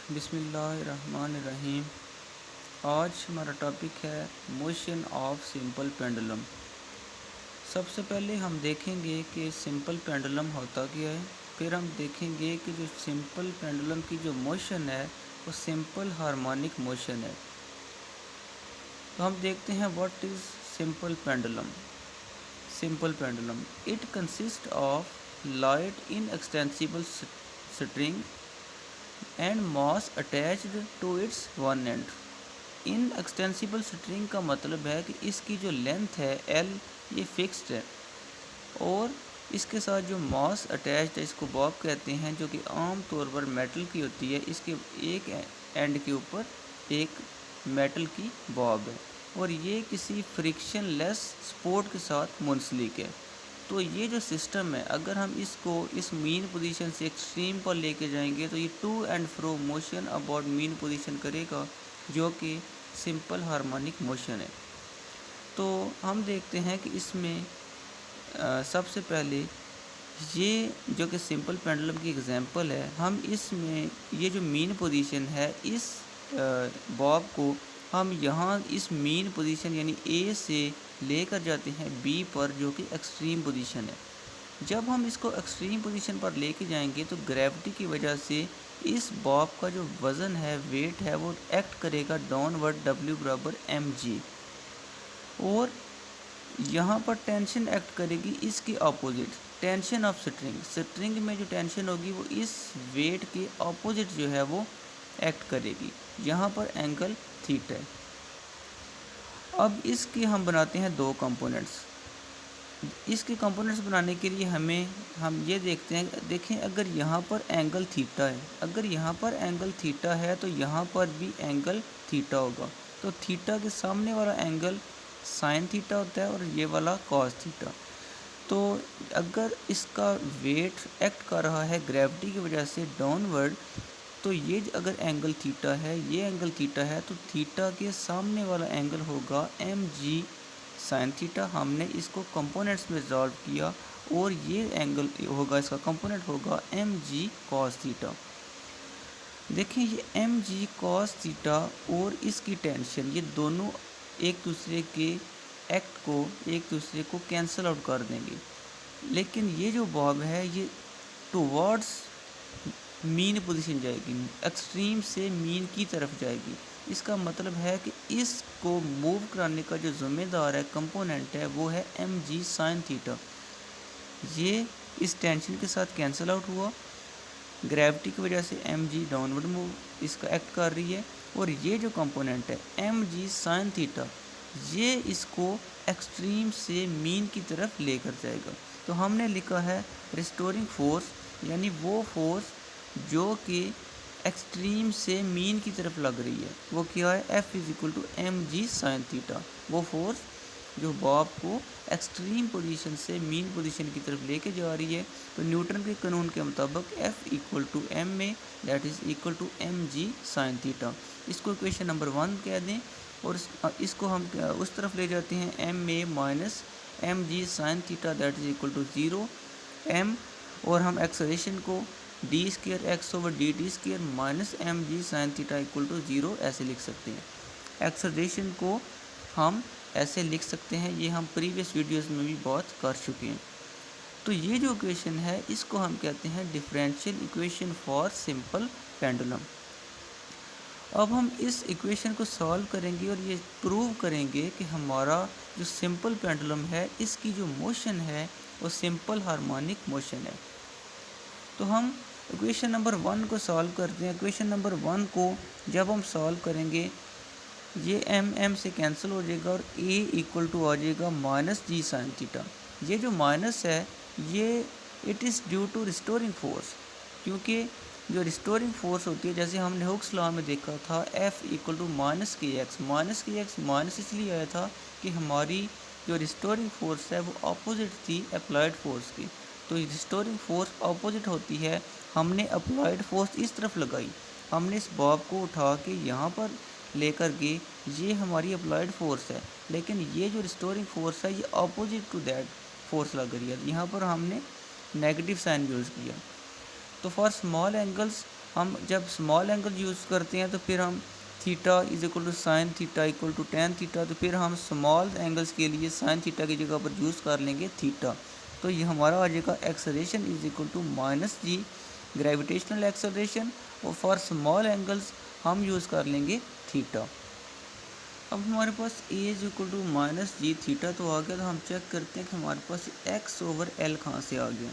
बिस्मिल्लाहिर्रहमानिर्रहीम। आज हमारा टॉपिक है मोशन ऑफ सिंपल पेंडुलम। सबसे पहले हम देखेंगे कि सिंपल पेंडुलम होता क्या है। फिर हम देखेंगे कि जो सिंपल पेंडुलम की जो मोशन है वो सिंपल हार्मोनिक मोशन है। तो हम देखते हैं what is simple pendulum. Simple pendulum it consist of light inextensible string and mass attached to its one end. Inextensible string का मतलब है कि इसकी जो लेंथ है एल ये फिक्स्ड है और इसके साथ जो मास अटैच्ड है इसको बॉब कहते हैं, जो कि आम तौर पर मेटल की होती है। इसके एक एंड के ऊपर एक मेटल की बॉब है और ये किसी फ्रिक्शन लेस सपोर्ट के साथ मुंसलिक है। तो ये जो सिस्टम है, अगर हम इसको इस मीन पोजीशन से एक्सट्रीम पर लेके जाएंगे तो ये to and fro motion about mean position करेगा, जो कि सिंपल हार्मोनिक मोशन है। तो हम देखते हैं कि इसमें सबसे पहले ये जो कि सिंपल पेंडुलम की एग्जांपल है, हम इसमें ये जो मीन पोजीशन है इस बॉब को हम यहाँ इस मीन पोजीशन यानी ए से लेकर जाते हैं बी पर, जो कि एक्सट्रीम पोजीशन है। जब हम इसको एक्सट्रीम पोजीशन पर लेके जाएंगे तो ग्रेविटी की वजह से इस बॉब का जो वज़न है, वेट है, वो एक्ट करेगा डाउनवर्ड W बराबर mg। और यहाँ पर टेंशन एक्ट करेगी इसकी opposite, tension of string. String में जो टेंशन होगी वो इस वेट के अपोजिट जो है वो एक्ट करेगी। यहाँ पर एंगल थीटा है। अब इसके हम बनाते हैं दो कंपोनेंट्स। इसके कंपोनेंट्स बनाने के लिए हम ये देखते हैं, देखें अगर यहाँ पर एंगल थीटा है, अगर यहाँ पर एंगल थीटा है तो यहाँ पर भी एंगल थीटा होगा। तो थीटा के सामने वाला एंगल साइन थीटा होता है और ये वाला कॉस थीटा। तो अगर इसका वेट एक्ट कर रहा है ग्रेविटी की वजह से डाउनवर्ड, तो ये अगर एंगल थीटा है, ये एंगल थीटा है, तो थीटा के सामने वाला एंगल होगा mg साइन थीटा। हमने इसको कंपोनेंट्स में सॉल्व किया और ये एंगल होगा, इसका कंपोनेंट होगा mg कॉस थीटा। देखिए ये mg कॉस थीटा और इसकी टेंशन, ये दोनों एक दूसरे के एक्ट को, एक दूसरे को कैंसिल आउट कर देंगे। लेकिन ये जो बॉब है ये टुवर्ड्स मीन पोजीशन जाएगी, एक्सट्रीम से मीन की तरफ जाएगी। इसका मतलब है कि इसको मूव कराने का जो ज़िम्मेदार है, कंपोनेंट है, वो है mg साइन थीटा। ये इस टेंशन के साथ कैंसिल आउट हुआ, ग्रेविटी की वजह से mg डाउनवर्ड मूव इसका एक्ट कर रही है और ये जो कंपोनेंट है mg साइन थीटा, ये इसको एक्सट्रीम से मीन की तरफ लेकर जाएगा। तो हमने लिखा है रिस्टोरिंग फोर्स, यानी वो फोर्स जो कि एक्सट्रीम से मीन की तरफ लग रही है, वो क्या है, F = mg साइन थीटा। वो फोर्स जो बॉब को एक्सट्रीम पोजीशन से मीन पोजीशन की तरफ लेके जा रही है। तो न्यूटन के कानून के मुताबिक F = ma, that is equal to mg sine theta. इसको इक्वेशन नंबर 1 कह दें और इसको हम उस तरफ ले जाते हैं ma minus mg sine theta that is equal to 0 m, और हम एक्सेलरेशन को d² x/dt² minus mg sine theta equal to 0 ऐसे लिख सकते हैं। एक्सेलरेशन को हम ऐसे लिख सकते हैं, ये हम प्रीवियस वीडियोस में भी बात कर चुके हैं। तो ये जो इक्वेशन है इसको हम कहते हैं differential equation for simple pendulum. अब हम इस इक्वेशन को सॉल्व करेंगे और ये प्रूव करेंगे कि हमारा जो सिंपल पेंडुलम है इसकी जो मोशन है वो सिंपल हार्मोनिक मोशन है। तो हम इक्वेशन नंबर 1 को सॉल्व करते हैं। इक्वेशन नंबर 1 को जब हम सॉल्व करेंगे, ये m से कैंसिल हो जाएगा और a इक्वल टू आ जाएगा माइनस जी साइन थीटा। ये जो माइनस है ये it is due to restoring force, क्योंकि जो रिस्टोरिंग फोर्स होती है, जैसे हमने हुक्स लॉ में देखा था, F = -kx। माइनस इसलिए आया था कि हमारी जो रिस्टोरिंग फोर्स है वो अपोजिट थी अप्लाइड फोर्स की। तो रिस्टोरिंग फोर्स अपोजिट होती है, हमने अप्लाइड फोर्स इस तरफ लगाई, हमने इस बॉब को उठा के यहाँ पर लेकर के, ये हमारी अप्लाइड फोर्स है, लेकिन ये जो रिस्टोरिंग फोर्स है ये अपोजिट टू दैट फोर्स लग रही है। यहाँ पर हमने नेगेटिव साइन यूज़ किया। तो फॉर स्मॉल एंगल्स हम जब स्मॉल एंगल यूज़ करते हैं तो फिर हम theta is equal to sine theta equal to tan theta, तो फिर हम स्मॉल एंगल्स के लिए साइन थीटा की जगह पर यूज़ कर लेंगे थीटा। तो ये हमारा आ जाएगा acceleration is equal to minus g gravitational acceleration, और फॉर स्मॉल एंगल्स हम यूज़ कर लेंगे थीटा। अब हमारे पास a is equal to minus g theta तो आ गया, तो हम चेक करते हैं कि हमारे पास एक्स ओवर एल कहाँ से आ गया।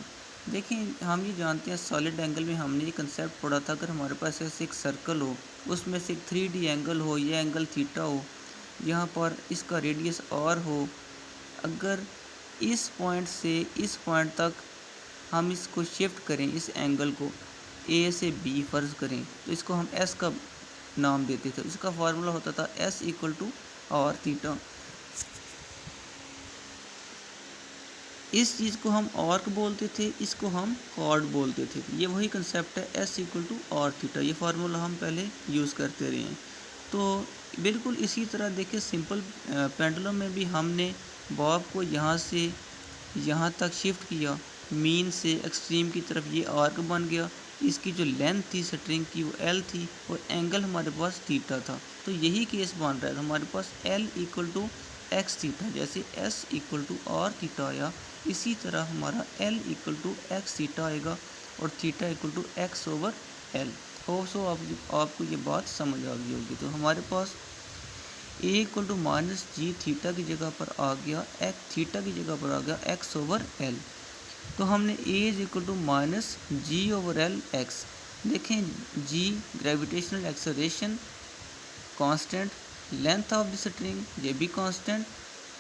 देखिए हम ये जानते हैं सॉलिड एंगल में हमने ये कंसेप्ट पढ़ा था, अगर हमारे पास ऐसे एक सर्कल हो, उसमें से एक 3D एंगल हो, ये एंगल थीटा हो, यहाँ पर इसका रेडियस आर हो, अगर इस पॉइंट से इस पॉइंट तक हम इसको शिफ्ट करें, इस एंगल को ए से बी फ़र्ज़ करें, तो इसको हम एस का नाम देते थे। इसका फार्मूला होता था S equal to are theta. इस चीज़ को हम आर्क बोलते थे, इसको हम कॉर्ड बोलते थे। ये वही कंसेप्ट है S equal to are theta, ये फार्मूला हम पहले यूज़ करते रहे हैं। तो बिल्कुल इसी तरह देखिए सिंपल पेंडुलम में भी हमने बॉब को यहाँ से यहाँ तक शिफ्ट किया, मीन से एक्सट्रीम की तरफ, ये आर्क बन गया। इसकी जो लेंथ थी स्ट्रिंग की वो एल थी, और एंगल हमारे पास थीटा था। तो यही केस बन रहा है, हमारे पास l equal to x theta, जैसे s equal to are theta आया, इसी तरह हमारा l equal to x theta आएगा, और theta equal to x over l. Hope so आपको ये बात समझ आ गई होगी। तो हमारे पास a equal to minus g theta की जगह पर आ गया, एक्स थीटा की जगह पर आ गया एक्स ओवर एल। तो हमने a is equal to minus g over l x. देखें g gravitational acceleration constant, length of the string ये भी कांस्टेंट,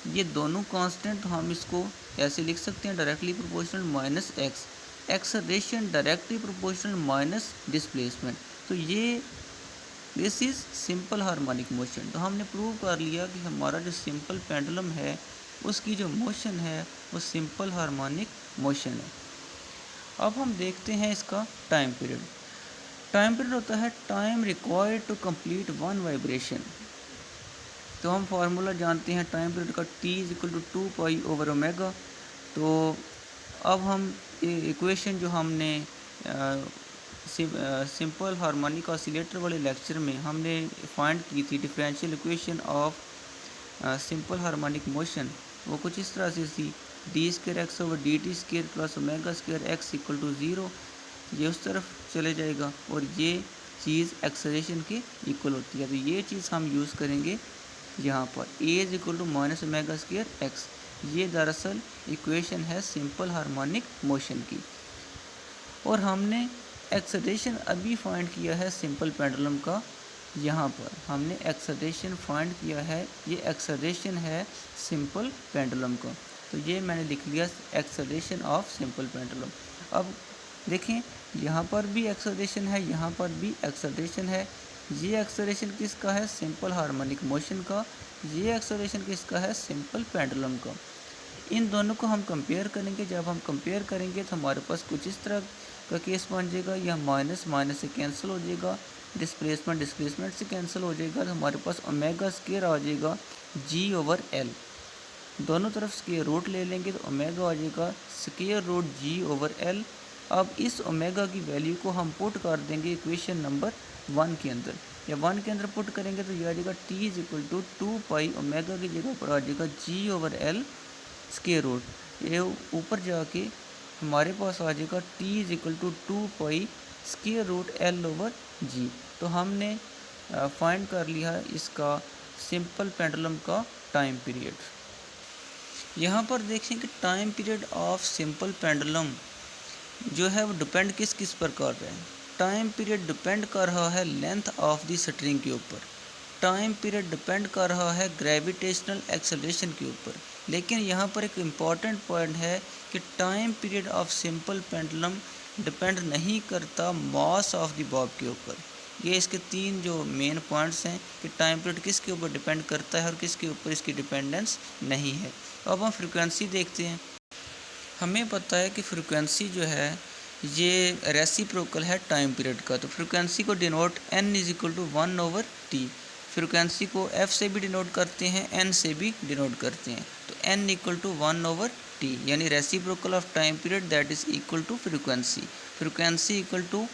ये दोनों कांस्टेंट, तो हम इसको ऐसे लिख सकते हैं directly proportional minus x, acceleration directly proportional minus displacement. तो ये this is simple harmonic motion. तो हमने प्रूव कर लिया कि हमारा जो सिंपल पेंडुलम है उसकी जो मोशन है वो सिंपल हार्मोनिक मोशन है। अब हम देखते हैं इसका टाइम पीरियड। टाइम पीरियड होता है time required to complete one vibration. तो हम फार्मूला जानते हैं टाइम पीरियड का, T is equal to 2 pi over omega. तो अब हम इक्वेशन जो हमने सिंपल हार्मोनिक ऑसिलेटर वाले लेक्चर में हमने फाइंड की थी differential equation of simple harmonic motion, वो कुछ इस तरह से थी, D square x over D T square plus omega square x equal to 0। ये उस तरफ चले जाएगा, और ये चीज़ एक्सेलरेशन के इक्वल होती है। तो ये चीज़ हम यूज़ करेंगे यहाँ पर, a is equal to minus omega square x. ये दरअसल इक्वेशन है सिंपल हार्मोनिक मोशन की। और हमने एक्सेलरेशन अभी फाइंड किया है सिंपल पेंडुलम का, यहाँ पर हमने एक्सेलरेशन फाइंड किया है, ये एक्सेलरेशन है सिंपल पेंडुलम का। तो ये मैंने लिख लिया एक्सेलरेशन ऑफ सिंपल पेंडुलम। अब देखें यहाँ पर भी एक्सेलरेशन है, यहाँ पर भी एक्सेलरेशन है। ये एक्सेलरेशन किसका है? सिंपल हार्मोनिक मोशन का। ये एक्सेलरेशन किसका है? सिंपल पेंडुलम का। इन दोनों को हम कंपेयर करेंगे। जब हम कंपेयर करेंगे तो हमारे पास कुछ इस तरह का केस बन जाएगा, यह माइनस माइनस से कैंसिल हो जाएगा, डिस्प्लेसमेंट डिस्प्लेसमेंट से कैंसिल हो जाएगा, तो हमारे पास ओमेगा स्क्वायर आ जाएगा जी ओवर एल। दोनों तरफ स्क्वायर रूट ले लेंगे तो ओमेगा आ जाएगा स्क्वायर रूट जी ओवर एल। अब इस ओमेगा की वैल्यू को हम पुट कर देंगे इक्वेशन नंबर 1 के अंदर, या 1 के अंदर पुट करेंगे तो ये आ जाएगा T is equal to 2 pi omega की जगह पर आ जाएगा g over l square root. ये ऊपर जाके हमारे पास आ जाएगा T is equal to 2 pi square root l over g. तो हमने फाइंड कर लिया इसका सिंपल पेंडुलम का टाइम पीरियड। यहाँ पर देखें कि time period of simple pendulum जो है वो डिपेंड किस किस पर कर रहे हैं। टाइम पीरियड डिपेंड कर रहा है लेंथ ऑफ द स्ट्रिंग के ऊपर। टाइम पीरियड डिपेंड कर रहा है ग्रेविटेशनल एक्सेलरेशन के ऊपर। लेकिन यहाँ पर एक इम्पॉर्टेंट पॉइंट है कि time period of simple pendulum depend नहीं करता मास ऑफ द बॉब के ऊपर। ये इसके 3 जो मेन पॉइंट्स हैं कि टाइम पीरियड किसके ऊपर डिपेंड करता है और किसके ऊपर इसकी डिपेंडेंस नहीं है। अब हम फ्रिक्वेंसी देखते हैं। हमें पता है कि फ्रिक्वेंसी जो है ये रेसिप्रोकल है टाइम पीरियड का। तो फ्रिक्वेंसी को denote n is equal to 1 over T. Frequency को f से भी डिनोट करते हैं, n से भी डिनोट करते हैं। तो n equal to 1 over T, यानी reciprocal of time period that is equal to frequency. Frequency equal to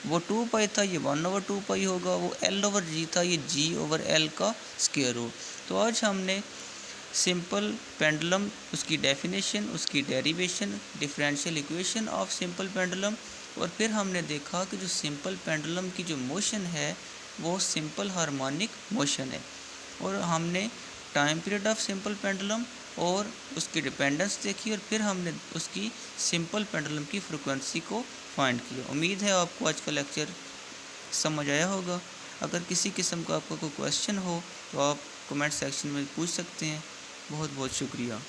वो 2 पाई था, ये 1/2 पाई होगा। वो L/G था, ये G/L का स्क्वायर रूट। तो आज हमने सिंपल पेंडुलम, उसकी डेफिनेशन, उसकी derivation, differential equation of simple pendulum, और फिर हमने देखा कि जो सिंपल पेंडुलम की जो मोशन है वो सिंपल हार्मोनिक मोशन है। और हमने time period of simple pendulum और उसकी डिपेंडेंस देखी, और फिर हमने उसकी सिंपल पेंडुलम की फ्रीक्वेंसी को फाइंड किया। उम्मीद है आपको आज का लेक्चर समझ आया होगा। अगर किसी किस्म का आपका कोई क्वेश्चन हो तो आप कमेंट सेक्शन में पूछ सकते हैं। बहुत बहुत शुक्रिया।